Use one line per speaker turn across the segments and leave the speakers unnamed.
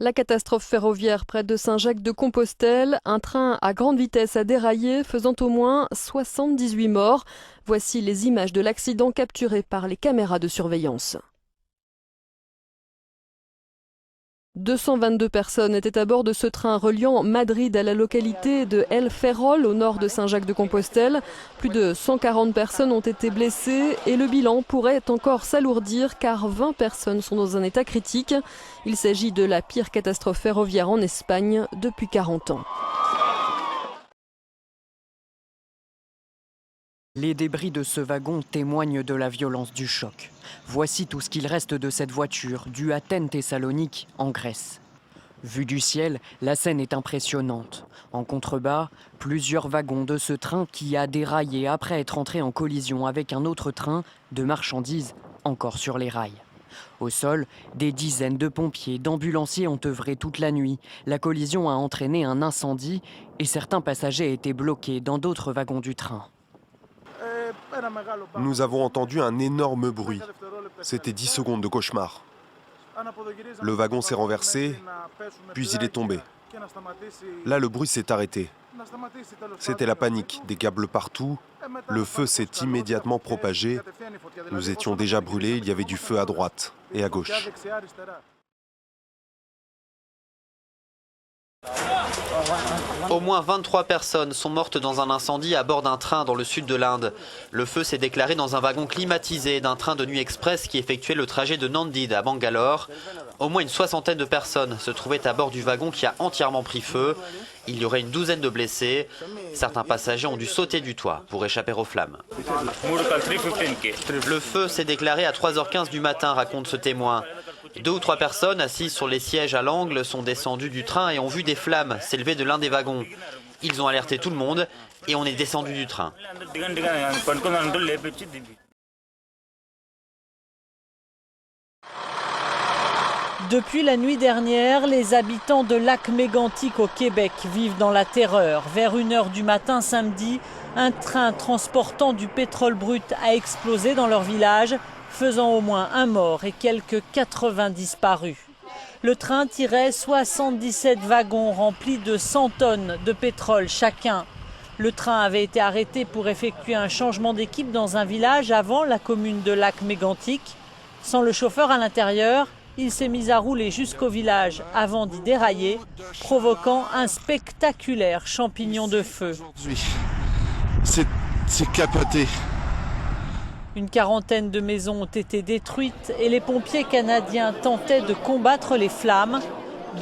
La catastrophe ferroviaire près de Saint-Jacques-de-Compostelle, un train à grande vitesse a déraillé, faisant au moins 78 morts. Voici les images de l'accident capturées par les caméras de surveillance. 222 personnes étaient à bord de ce train reliant Madrid à la localité de El Ferrol, au nord de Saint-Jacques-de-Compostelle. Plus de 140 personnes ont été blessées et le bilan pourrait encore s'alourdir car 20 personnes sont dans un état critique. Il s'agit de la pire catastrophe ferroviaire en Espagne depuis 40 ans.
Les débris de ce wagon témoignent de la violence du choc. Voici tout ce qu'il reste de cette voiture du Athènes-Thessalonique en Grèce. Vue du ciel, la scène est impressionnante. En contrebas, plusieurs wagons de ce train qui a déraillé après être entré en collision avec un autre train de marchandises encore sur les rails. Au sol, des dizaines de pompiers, d'ambulanciers ont œuvré toute la nuit. La collision a entraîné un incendie et certains passagers étaient bloqués dans d'autres wagons du train.
Nous avons entendu un énorme bruit. C'était 10 secondes de cauchemar. Le wagon s'est renversé, puis il est tombé. Là, le bruit s'est arrêté. C'était la panique, des câbles partout. Le feu s'est immédiatement propagé. Nous étions déjà brûlés, il y avait du feu à droite et à gauche.
Au moins 23 personnes sont mortes dans un incendie à bord d'un train dans le sud de l'Inde. Le feu s'est déclaré dans un wagon climatisé d'un train de nuit express qui effectuait le trajet de Nanded à Bangalore. Au moins une soixantaine de personnes se trouvaient à bord du wagon qui a entièrement pris feu. Il y aurait une douzaine de blessés. Certains passagers ont dû sauter du toit pour échapper aux flammes. Le feu s'est déclaré à 3h15 du matin, raconte ce témoin. 2 ou 3 personnes assises sur les sièges à l'angle sont descendues du train et ont vu des flammes s'élever de l'un des wagons. Ils ont alerté tout le monde et on est descendu du train.
Depuis la nuit dernière, les habitants de Lac-Mégantic au Québec vivent dans la terreur. Vers 1h du matin samedi, un train transportant du pétrole brut a explosé dans leur village, faisant au moins un mort et quelques 80 disparus. Le train tirait 77 wagons remplis de 100 tonnes de pétrole chacun. Le train avait été arrêté pour effectuer un changement d'équipe dans un village avant la commune de Lac-Mégantic. Sans le chauffeur à l'intérieur, il s'est mis à rouler jusqu'au village avant d'y dérailler, provoquant un spectaculaire champignon de feu.
C'est capoté.
Une quarantaine de maisons ont été détruites et les pompiers canadiens tentaient de combattre les flammes.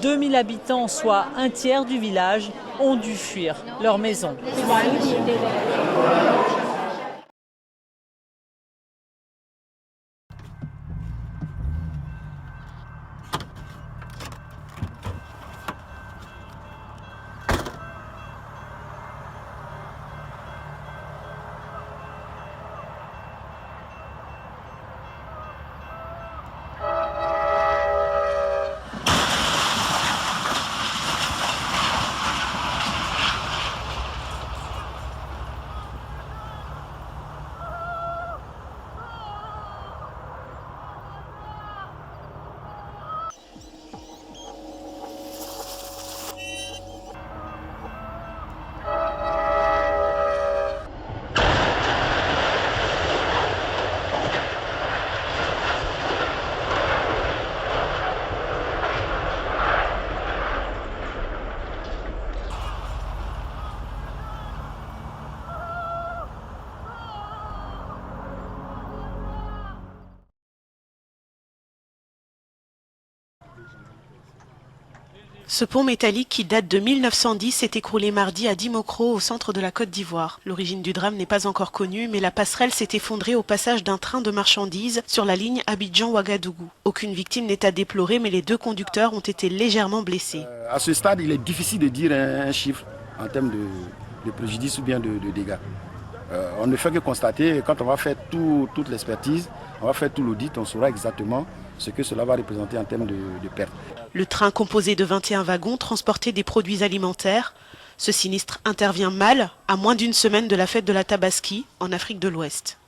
2000 habitants, soit un tiers du village, ont dû fuir leur maison.
Ce pont métallique qui date de 1910 s'est écroulé mardi à Dimokro, au centre de la Côte d'Ivoire. L'origine du drame n'est pas encore connue, mais la passerelle s'est effondrée au passage d'un train de marchandises sur la ligne Abidjan-Ouagadougou. Aucune victime n'est à déplorer, mais les 2 conducteurs ont été légèrement blessés.
À ce stade, il est difficile de dire un chiffre en termes de préjudice ou bien de dégâts. On ne fait que constater, quand on va faire toute l'expertise, on va faire tout l'audit, on saura exactement ce que cela va représenter en termes de pertes.
Le train composé de 21 wagons transportait des produits alimentaires. Ce sinistre intervient mal, à moins d'une semaine de la fête de la Tabaski, en Afrique de l'Ouest.